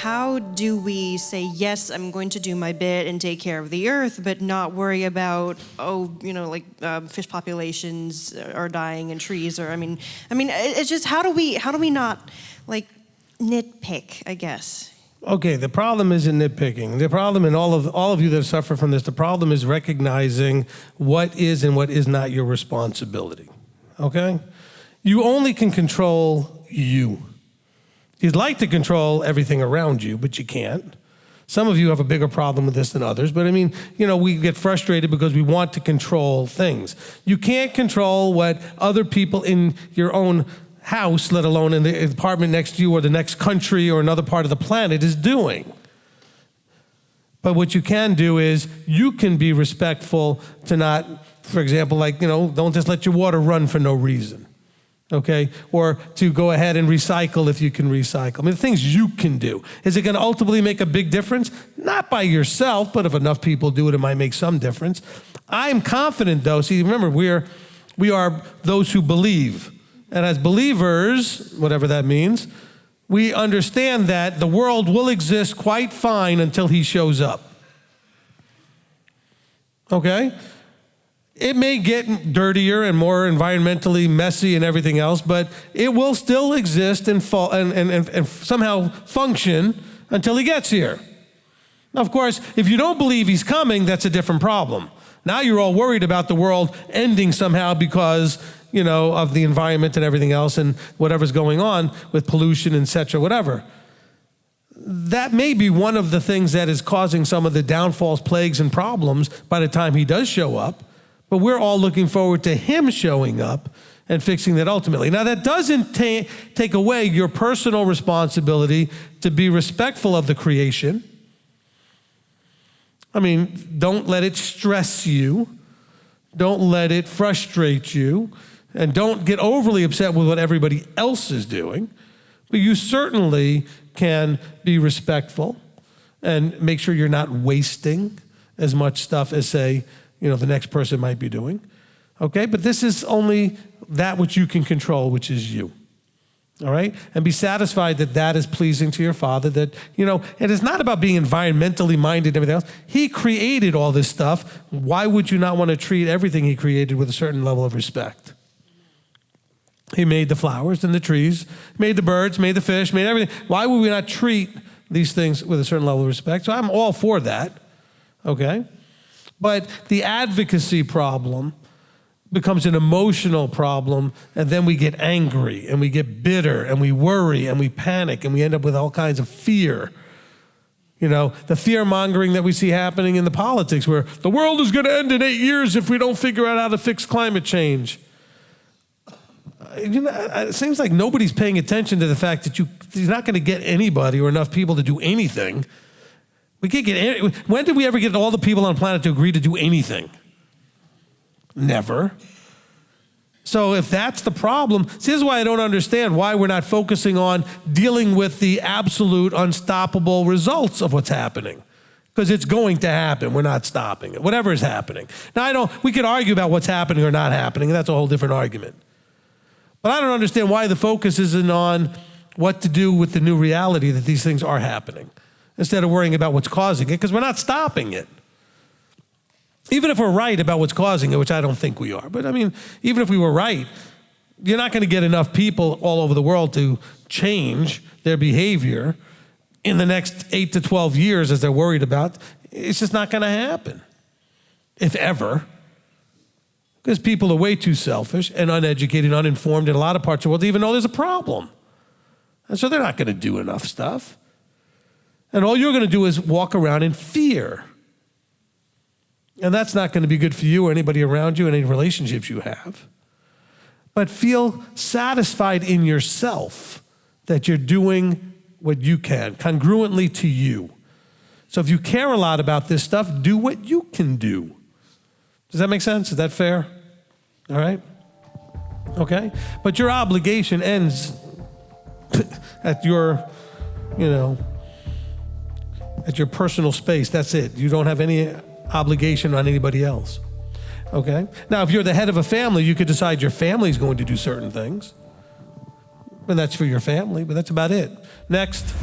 how do we say, yes, I'm going to do my bit and take care of the earth, but not worry about, fish populations are dying and trees, or, I mean, it's just, how do we not, nitpick, I guess? Okay, the problem isn't nitpicking. The problem, and all of you that suffer from this, the problem is recognizing what is and what is not your responsibility, okay? You only can control you. You'd like to control everything around you, but you can't. Some of you have a bigger problem with this than others, but we get frustrated because we want to control things. You can't control what other people in your own house, let alone in the apartment next to you or the next country or another part of the planet, is doing. But what you can do is you can be respectful to not, for example, don't just let your water run for no reason, okay? Or to go ahead and recycle if you can recycle. The things you can do. Is it going to ultimately make a big difference? Not by yourself, but if enough people do it, it might make some difference. I'm confident, though. See, remember, we are those who believe. And as believers, whatever that means, we understand that the world will exist quite fine until he shows up. Okay? It may get dirtier and more environmentally messy and everything else, but it will still exist and somehow function until he gets here. Now, of course, if you don't believe he's coming, that's a different problem. Now you're all worried about the world ending somehow because of the environment and everything else and whatever's going on with pollution, et cetera, whatever. That may be one of the things that is causing some of the downfalls, plagues, and problems by the time he does show up. But we're all looking forward to him showing up and fixing that ultimately. Now, that doesn't take away your personal responsibility to be respectful of the creation. Don't let it stress you. Don't let it frustrate you. And don't get overly upset with what everybody else is doing. But you certainly can be respectful and make sure you're not wasting as much stuff as, say, the next person might be doing. Okay? But this is only that which you can control, which is you. All right? And be satisfied that that is pleasing to your Father, that, it is not about being environmentally minded and everything else. He created all this stuff. Why would you not want to treat everything he created with a certain level of respect? He made the flowers and the trees, made the birds, made the fish, made everything. Why would we not treat these things with a certain level of respect? So I'm all for that, okay? But the advocacy problem becomes an emotional problem, and then we get angry, and we get bitter, and we worry, and we panic, and we end up with all kinds of fear. The fear-mongering that we see happening in the politics, where the world is going to end in 8 years if we don't figure out how to fix climate change. It seems like nobody's paying attention to the fact that you're not going to get anybody or enough people to do anything. We can't get. When did we ever get all the people on the planet to agree to do anything? Never. So if that's the problem, see, this is why I don't understand why we're not focusing on dealing with the absolute unstoppable results of what's happening. Because it's going to happen. We're not stopping it. Whatever is happening. Now, we could argue about what's happening or not happening, and that's a whole different argument. But I don't understand why the focus isn't on what to do with the new reality that these things are happening, instead of worrying about what's causing it, because we're not stopping it. Even if we're right about what's causing it, which I don't think we are, but even if we were right, you're not going to get enough people all over the world to change their behavior in the next 8 to 12 years as they're worried about. It's just not going to happen, if ever. Because people are way too selfish and uneducated and uninformed in a lot of parts of the world to even know there's a problem. And so they're not going to do enough stuff. And all you're going to do is walk around in fear. And that's not going to be good for you or anybody around you and any relationships you have. But feel satisfied in yourself that you're doing what you can, congruently to you. So if you care a lot about this stuff, do what you can do. Does that make sense? Is that fair? All right? Okay? But your obligation ends at your, at your personal space. That's it. You don't have any obligation on anybody else. Okay? Now, if you're the head of a family, you could decide your family's going to do certain things. And that's for your family, but that's about it. Next.